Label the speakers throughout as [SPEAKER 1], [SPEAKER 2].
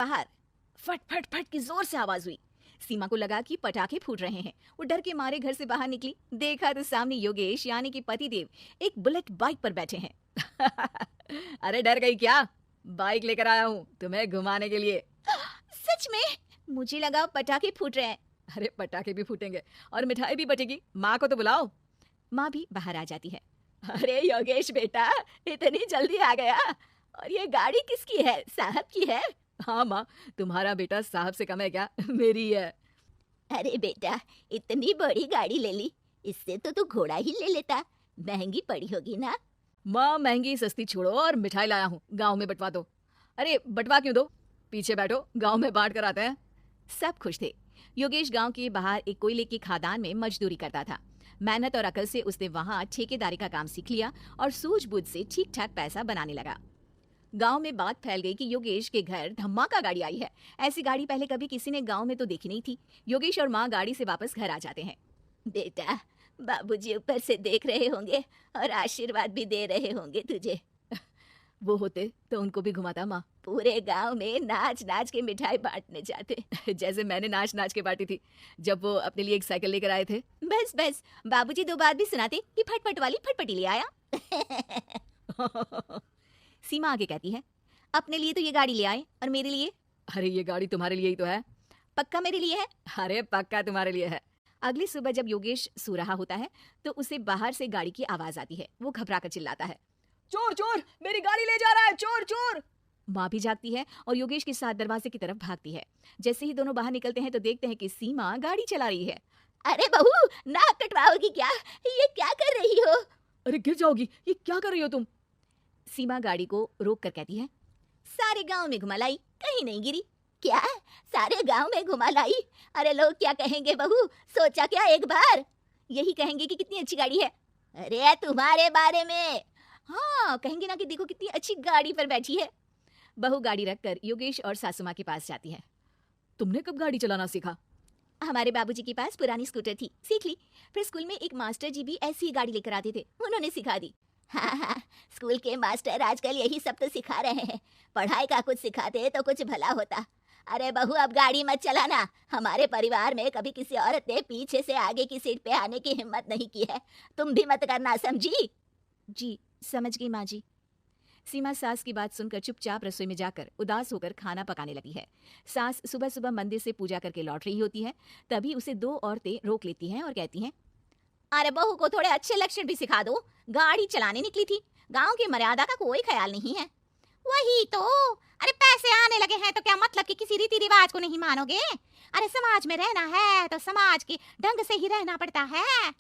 [SPEAKER 1] बाहर फट फट फट की जोर से आवाज हुई। सीमा को लगा कि पटाखे फूट रहे हैं। वो डर के मारे घर से बाहर निकली। देखा तो सामने योगेश यानी कि पतिदेव एक बुलेट बाइक पर बैठे हैं। अरे डर गई क्या? बाइक लेकर आया हूँ तुम्हें घुमाने के लिए। सच में? मुझे लगा पटाखे फूट रहे हैं। अरे पटाखे भी फूटेंगे और मिठाई भी बटेगी। माँ को तो बुलाओ। माँ भी बाहर आ जाती है। अरे योगेश बेटा, इतनी जल्दी आ गया? और ये गाड़ी किसकी है? साहब की है? हाँ माँ, तुम्हारा बेटा साहब से कम है क्या? मेरी है।
[SPEAKER 2] अरे बेटा, इतनी बड़ी गाड़ी ले ली, इससे तो तू घोड़ा ही ले लेता। महंगी पड़ी होगी ना?
[SPEAKER 1] माँ महंगी सस्ती छोड़ो और मिठाई लाया हूँ, गांव में बंटवा दो। अरे बंटवा क्यों दो? पीछे बैठो, गांव में बांट कर आते हैं। सब खुश थे। योगेश गांव के बाहर एक कोयले की खादान में मजदूरी करता था। मेहनत और अकल से उसने वहां ठेकेदारी का काम सीख लिया और सूझबूझ से ठीक ठाक पैसा बनाने लगा। गांव में बात फैल गई कि योगेश के घर धमाका गाड़ी आई है। ऐसी गाड़ी पहले कभी किसी ने गांव में तो देखी नहीं थी। योगेश और माँ गाड़ी से वापस घर आ जाते हैं।
[SPEAKER 2] बेटा, बाबूजी ऊपर से देख रहे होंगे और आशीर्वाद भी दे रहे होंगे तुझे।
[SPEAKER 1] वो होते तो उनको भी घुमाता माँ।
[SPEAKER 2] पूरे गांव में नाच नाच के मिठाई बांटने जाते।
[SPEAKER 1] जैसे मैंने नाच नाच के बांटी थी जब वो अपने लिए एक साइकिल लेकर आए थे।
[SPEAKER 2] बस बस, बाबूजी दो बात भी सुनाते कि फटफट वाली फटफटी ले आया।
[SPEAKER 1] सीमा आगे कहती है, अपने लिए तो ये गाड़ी ले आए और मेरे लिए? अरे ये गाड़ी तुम्हारे लिए ही तो है।
[SPEAKER 2] पक्का मेरे लिए है?
[SPEAKER 1] अरे पक्का तुम्हारे लिए है। अगली सुबह जब योगेश सो रहा होता है तो उसे बाहर से गाड़ी की आवाज आती है। वो घबरा कर चिल्लाता है, चोर चोर, मेरी गाड़ी ले जा रहा है, चोर चोर। माँ भी जागती है और योगेश के साथ दरवाजे की तरफ भागती है। जैसे ही दोनों बाहर निकलते हैं तो देखते हैं कि सीमा गाड़ी चला रही है।
[SPEAKER 2] अरे बहू, नाक कटवाओगी क्या? ये क्या कर रही हो?
[SPEAKER 1] अरे गिर जाओगी, ये क्या कर रही हो तुम? सीमा गाड़ी को रोक कर कहती है,
[SPEAKER 2] सारे गांव में घुमा लाई, कहीं नहीं गिरी। क्या? सारे गांव में घुमा लाई? अरे लोग क्या कहेंगे बहू? सोचा क्या एक बार?
[SPEAKER 1] यही कहेंगे कि कितनी अच्छी गाड़ी है।
[SPEAKER 2] अरे तुम्हारे बारे में।
[SPEAKER 1] हाँ, कहेंगे ना कि देखो कितनी अच्छी गाड़ी पर बैठी है। बहू गाड़ी रखकर योगेश और सासू माँ के पास जाती है। तुमने कब गाड़ी चलाना सीखा? हमारे बाबूजी के पास पुरानी स्कूटर थी, सीख ली। फिर स्कूल में एक मास्टर जी भी ऐसी ही गाड़ी लेकर आते थे, उन्होंने सिखा दी।
[SPEAKER 2] हाँ हाँ, स्कूल के मास्टर आजकल यही सब तो सिखा रहे हैं। पढ़ाई का कुछ सिखाते तो कुछ भला होता। अरे बहू, अब गाड़ी मत चलाना। हमारे परिवार में कभी किसी औरत ने पीछे से आगे की सीट पे आने की हिम्मत नहीं की है। तुम भी मत करना, समझी?
[SPEAKER 1] जी समझ गई माँ जी। सीमा सास की बात सुनकर चुपचाप रसोई में जाकर उदास होकर खाना पकाने लगी है। सास सुबह सुबह मंदिर से पूजा करके लौट रही होती है। तभी उसे दो औरतें रोक लेती हैं और कहती हैं,
[SPEAKER 2] अरे बहू को थोड़े अच्छे लक्षण भी सिखा दो। गाड़ी चलाने निकली थी, गांव की मर्यादा का कोई ख्याल नहीं है। वही तो। अरे पैसे आने लगे हैं तो क्या मतलब कि किसी रीति रिवाज को नहीं मानोगे? अरे समाज में रहना है तो समाज के ढंग से ही रहना पड़ता है।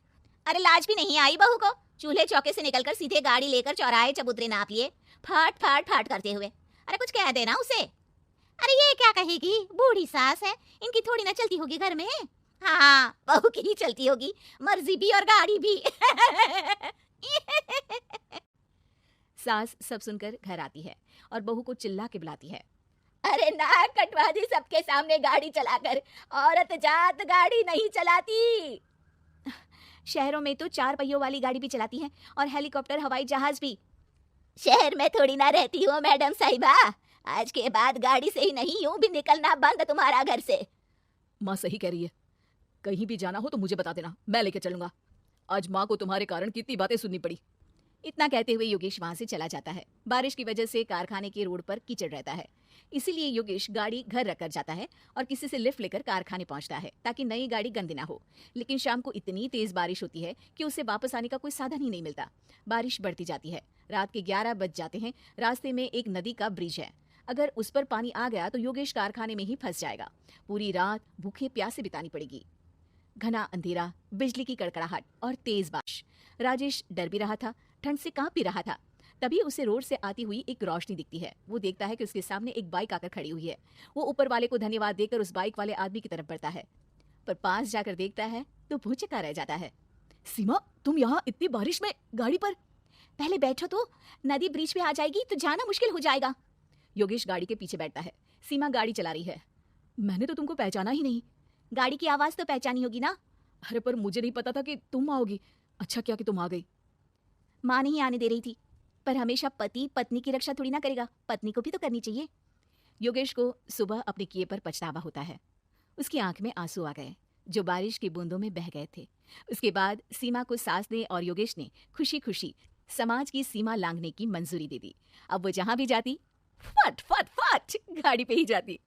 [SPEAKER 2] अरे लाज भी नहीं आई बहू को? चूल्हे चौके से निकलकर सीधे गाड़ी लेकर चौराहे चबूतरे नाप लिए, फट फट फट करते हुए। अरे कुछ कह देना उसे। अरे ये क्या कहेगी? बूढ़ी सास है, इनकी थोड़ी ना चलती होगी घर में। हाँ, बहू की ही चलती होगी, मर्जी भी और गाड़ी भी।
[SPEAKER 1] सास सब सुनकर घर आती है और बहू को चिल्ला के बुलाती है,
[SPEAKER 2] अरे नाक कटवा दी सबके सामने गाड़ी चलाकर। औरत जात गाड़ी नहीं चलाती।
[SPEAKER 1] शहरों में तो 4 पहियों वाली गाड़ी भी चलाती हैं और हेलीकॉप्टर, हवाई जहाज भी।
[SPEAKER 2] शहर में थोड़ी ना रहती हूँ मैडम साहिबा। आज के बाद गाड़ी से ही नहीं, यूं भी निकलना बंद तुम्हारा घर से।
[SPEAKER 1] माँ सही कह रही है, कहीं भी जाना हो तो मुझे बता देना, मैं लेके चलूंगा। आज माँ को तुम्हारे कारण कितनी बातें सुननी पड़ी। इतना कहते हुए योगेश वहां से चला जाता है। बारिश की वजह से कारखाने के रोड पर कीचड़ रहता है, इसीलिए योगेश गाड़ी घर रखकर जाता है और किसी से लिफ्ट लेकर कारखाने पहुंचता है ताकि नई गाड़ी गंदी ना हो। लेकिन शाम को इतनी तेज बारिश होती है कि उसे वापस आने का कोई साधन ही नहीं मिलता। बारिश बढ़ती जाती है, रात के 11 बज जाते हैं। रास्ते में एक नदी का ब्रिज है, अगर उस पर पानी आ गया तो योगेश कारखाने में ही फंस जाएगा। पूरी रात भूखे प्यासे बितानी पड़ेगी। घना अंधेरा, बिजली की कड़कड़ाहट और तेज बारिश। राजेश डर भी रहा था, ठंड से कांप भी रहा था। तभी उसे रोड से आती हुई एक रोशनी दिखती है। वो देखता है कि उसके सामने एक बाइक आकर खड़ी हुई है। वो ऊपर वाले को धन्यवाद देकर उस बाइक वाले आदमी की तरफ बढ़ता है, पर पास जाकर देखता है तो भूचका रह जाता है। सीमा, तुम यहाँ इतनी बारिश में गाड़ी पर? पहले बैठो तो, नदी ब्रिज पे आ जाएगी तो जाना मुश्किल हो जाएगा। योगेश गाड़ी के पीछे बैठता है। सीमा गाड़ी चला रही है। मैंने तो तुमको पहचाना ही नहीं। गाड़ी की आवाज तो पहचानी होगी ना? अरे पर मुझे नहीं पता था कि तुम आओगी। अच्छा क्या कि तुम आ गई। माँ नहीं आने दे रही थी, पर हमेशा पति पत्नी की रक्षा थोड़ी ना करेगा, पत्नी को भी तो करनी चाहिए। योगेश को सुबह अपने किए पर पछतावा होता है। उसकी आंख में आंसू आ गए जो बारिश की बूंदों में बह गए थे। उसके बाद सीमा को सास ने और योगेश ने खुशी खुशी समाज की सीमा लांघने की मंजूरी दे दी। अब वो जहां भी जाती फट फट फट गाड़ी पे ही जाती।